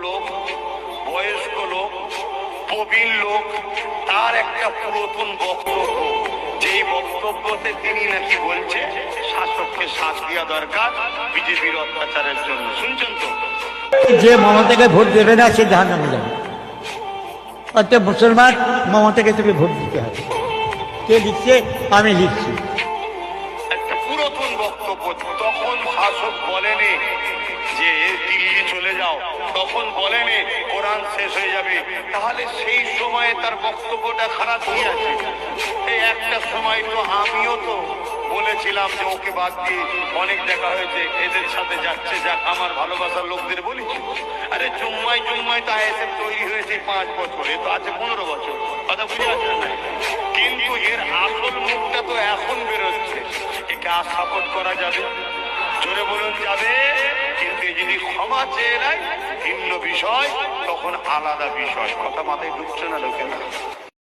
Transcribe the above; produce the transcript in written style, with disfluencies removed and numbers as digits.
লোক, বয়স্ক লোক, প্রবীণ লোক, তার একটা পুরাতন বক্তব্য, যেই বক্তব্যতে তিনি নাকি বলছে শাসককে শাস দেওয়া দরকার বিজেপির অত্যাচারের জন্য। শুনছেন তো? যে মমতাকে ভোট দেবে না সে জাহান্নামে যাবে। অর্থাৎ মুসলমান মমতাকে তুমি ভোট দিতে হবে। কে লিখছে? আমি লিখছি। একটা পুরাতন বক্তব্য। তখন শাসক বলেনি যে দিল্লি চলে যাও, তখন বলেনি কোরআন শেষ হয়ে যাবে। তাহলে সেই সময়ে তার বক্তব্যটা খারাপ কি আছে? এই একটা সময় তো আমিও তো বলেছিলাম যে ওকে বাদ দিয়ে অনেক দেখা হয়েছে, এদের সাথে যাচ্ছে, যাক আমার ভালোবাসার লোকদের বলেছি। আরে জুম্মায় জুম্মায় তা এসে তৈরি হয়েছে 5 বছর, এ তো আছে 15 বছর, কথা বুঝে আসছে না? কিন্তু এর আসল মুখটা তো এখন বেরোচ্ছে। একে আর সাপোর্ট করা যাবে? জোরে বলুন যাবে। কিন্তু যদি ক্ষমা চেয়ে নেয় ভিন্ন বিষয়, তখন আলাদা বিষয়। কথা মাথায় ঢুকছে না লোকের?